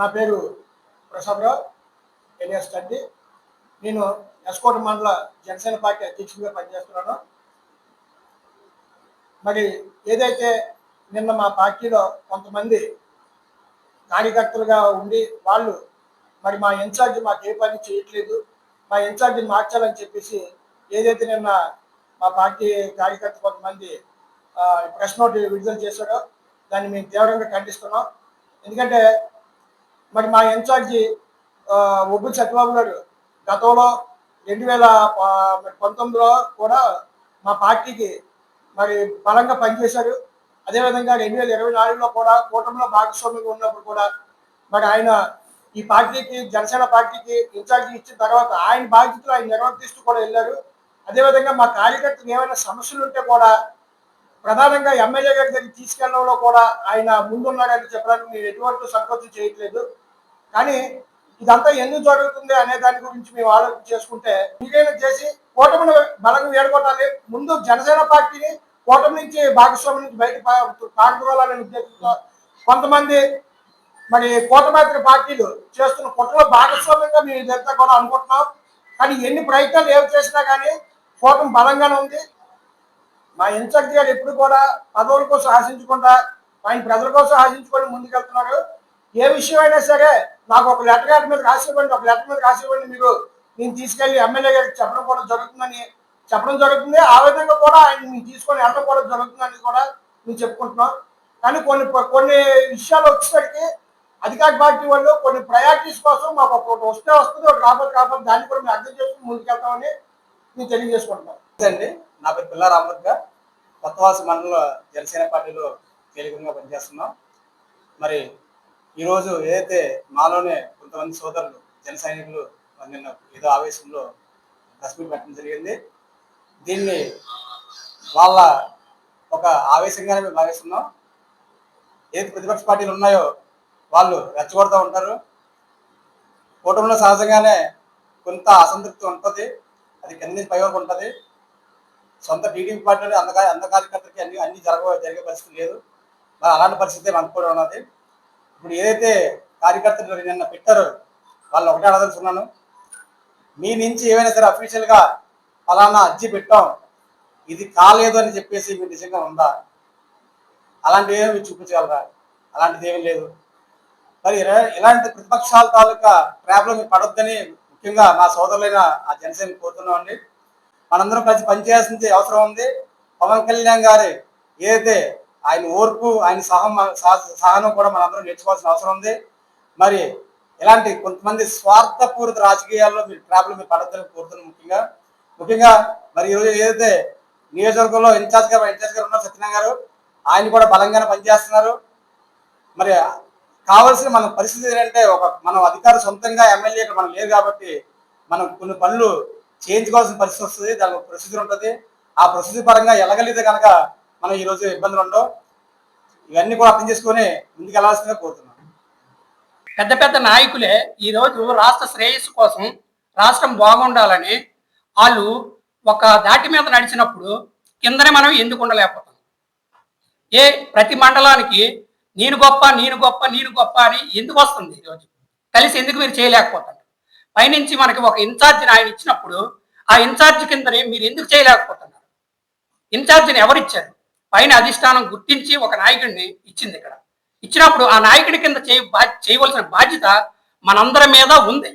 నా పేరు ప్రసాదరావు ఎలియాస్ అండి. నేను ఎస్కోట మండల జనసేన పార్టీ అధ్యక్షుడిగా పనిచేస్తున్నాను. మరి ఏదైతే నిన్న మా పార్టీలో కొంతమంది కార్యకర్తలుగా ఉండి వాళ్ళు మరి మా ఇన్ఛార్జ్ మాకు ఏ పని చేయట్లేదు, మా ఇన్ఛార్జిని మార్చాలని చెప్పేసి ఏదైతే నిన్న మా పార్టీ కార్యకర్త కొంతమంది ప్రెస్ నోట్ విడుదల చేశారో దాన్ని మేము తీవ్రంగా ఖండిస్తున్నాం. ఎందుకంటే మరి మా ఇన్ఛార్జి ఒబ్బుల సత్యబాబు గారు గతంలో 2019లో కూడా మా పార్టీకి మరి బలంగా పనిచేశారు. అదేవిధంగా 2024లో కూడా కూటమిలో భాగస్వామ్యంగా ఉన్నప్పుడు కూడా మరి ఆయన ఈ పార్టీకి జనసేన పార్టీకి ఇన్ఛార్జి ఇచ్చిన తర్వాత ఆయన బాధ్యతలు ఆయన నిర్వర్తిస్తూ కూడా వెళ్ళారు. అదేవిధంగా మా కార్యకర్తలు ఏమైనా సమస్యలు ఉంటే కూడా ప్రధానంగా ఎమ్మెల్యే గారి దగ్గరికి తీసుకెళ్లడంలో కూడా ఆయన ముందున్నారని చెప్పడానికి మేము ఎటువంటి సంకోచం చేయట్లేదు. కానీ ఇదంతా ఎందుకు జరుగుతుంది అనే దాని గురించి మేము ఆలోచన చేసుకుంటే మీరైనా చేసి కూటమిని బలంగా వేడుకోవటాలి, ముందు జనసేన పార్టీని కూటమి నుంచి భాగస్వామి నుంచి బయట పాల్గొనాలనే ఉద్దేశంతో కొంతమంది మరి కూటమి పార్టీలు చేస్తున్న కుట్రలో భాగస్వామ్యంగా మేము ఇదంతా కూడా అనుకుంటున్నాం. కానీ ఎన్ని ప్రయత్నాలు ఏమి చేసినా కానీ కూటమి బలంగానే ఉంది. మా ఇన్ఛార్జి గారు ఎప్పుడు కూడా పదవుల కోసం ఆశించకుండా ఆయన ప్రజల కోసం ఆశించుకొని ముందుకెళ్తున్నారు. ఏ విషయం అయినా సరే నాకు ఒక లెటర్ మీద రాసివ్వండి, ఒక లెటర్ మీద రాసివ్వండి, మీరు నేను తీసుకెళ్లి ఎమ్మెల్యే గారికి చెప్పడం కూడా జరుగుతుంది. ఆ విధంగా కూడా ఆయన మేము తీసుకొని వెళ్ళడం కూడా జరుగుతుందని కూడా మేము చెప్పుకుంటున్నాం. కానీ కొన్ని విషయాలు వచ్చేసరికి అధికార పార్టీ వాళ్ళు కొన్ని ప్రయారిటీస్ కోసం మాకు ఒకటి వస్తే వస్తుంది, ఒకటి రాబోతే దాన్ని కూడా మేము అర్థం చేసుకుని ముందుకెళ్తామని మేము తెలియజేసుకుంటున్నాం. అండి, నా పేరు పిల్ల రామూర్తిగా కొత్తవాసి మండల జనసేన పార్టీలో కీలకంగా పనిచేస్తున్నాం. మరి ఈరోజు ఏదైతే మాలోనే కొంతమంది సోదరులు జన సైనికులు నిన్న ఏదో ఆవేశంలో ప్రెస్ మీట్ పెట్టడం జరిగింది. దీన్ని వాళ్ళ ఒక ఆవేశంగానే మేము భావిస్తున్నాం. ఏదైతే ప్రతిపక్ష పార్టీలు ఉన్నాయో వాళ్ళు రెచ్చగొడుతూ ఉంటారు. కూటమిలో సహజంగానే కొంత అసంతృప్తి ఉంటుంది, అది కింద నుంచి పై వరకు ఉంటుంది. సొంత టీడీపీ పార్టీలో అంద కార్యకర్తలకి అన్ని జరిగే పరిస్థితి లేదు. మరి అలాంటి పరిస్థితి మనకు కూడా ఉన్నది. ఇప్పుడు ఏదైతే కార్యకర్తలు నిన్న పెట్టారో వాళ్ళు ఒకటే అడగదలుచుకున్నాను, మీ నుంచి ఏమైనా సరే అఫీషియల్గా ఫలానా అర్జీ పెట్టాం, ఇది కాలేదు అని చెప్పేసి మీరు నిజంగా ఉందా? అలాంటివి ఏమి మీరు చూపించగలరా? అలాంటిది ఏమీ లేదు. మరి ఇలాంటి ప్రతిపక్షాల తాలూకా ట్రాప్లో మీరు పడొద్దని ముఖ్యంగా మా సోదరులైన ఆ జనసేన కోరుతున్నామండి. మనందరం కలిసి పనిచేయాల్సింది అవసరం ఉంది. పవన్ కళ్యాణ్ గారి ఏదైతే ఆయన ఓర్పు, ఆయన సహనం కూడా మనందరం నేర్చుకోవాల్సిన అవసరం ఉంది. మరి ఇలాంటి కొంతమంది స్వార్థపూరిత రాజకీయాల్లో మీరు ట్రాప్లో మీరు పడొద్దని కోరుతున్నాం. ముఖ్యంగా మరి ఈరోజు ఏదైతే నియోజకవర్గంలో ఇన్ఛార్జ్ గారు ఉన్నారు సత్యనారాయణ గారు, ఆయన కూడా బలంగానే పనిచేస్తున్నారు. మరి కావాల్సిన మన పరిస్థితి ఏంటంటే మనం అధికారం సొంతంగా ఎమ్మెల్యే మనం లేదు కాబట్టి మనం కొన్ని పనులు చేయించుకోవాల్సిన పరిస్థితి వస్తుంది. దానికి ప్రొసీజర్ ఉంటుంది. ఆ ప్రొసీజర్ పరంగా వెళ్ళగలిగితే కనుక మనం ఈరోజు ఇబ్బందులు ఉండవు. ఇవన్నీ కూడా అర్థం చేసుకొని ముందుకు వెళ్ళాల్సిందిగా కోరుతున్నాం. పెద్ద పెద్ద నాయకులే ఈరోజు రాష్ట్ర శ్రేయస్సు కోసం, రాష్ట్రం బాగుండాలని వాళ్ళు ఒక దాటి మీద నడిచినప్పుడు కిందనే మనం ఎందుకు ఉండలేకపోతాం? ప్రతి మండలానికి నేను గొప్ప అని ఎందుకు వస్తుంది? ఈరోజు కలిసి ఎందుకు మీరు చేయలేకపోతారు? పైనుంచి మనకి ఒక ఇన్ఛార్జిని ఆయన ఇచ్చినప్పుడు ఆ ఇన్ఛార్జ్ కిందనే మీరు ఎందుకు చేయలేకపోతున్నారు? ఇన్ఛార్జిని ఎవరిచ్చారు? పైన అధిష్టానం గుర్తించి ఒక నాయకుడిని ఇచ్చింది. ఇక్కడ ఇచ్చినప్పుడు ఆ నాయకుడి కింద చేయవలసిన బాధ్యత మనందరి మీద ఉంది.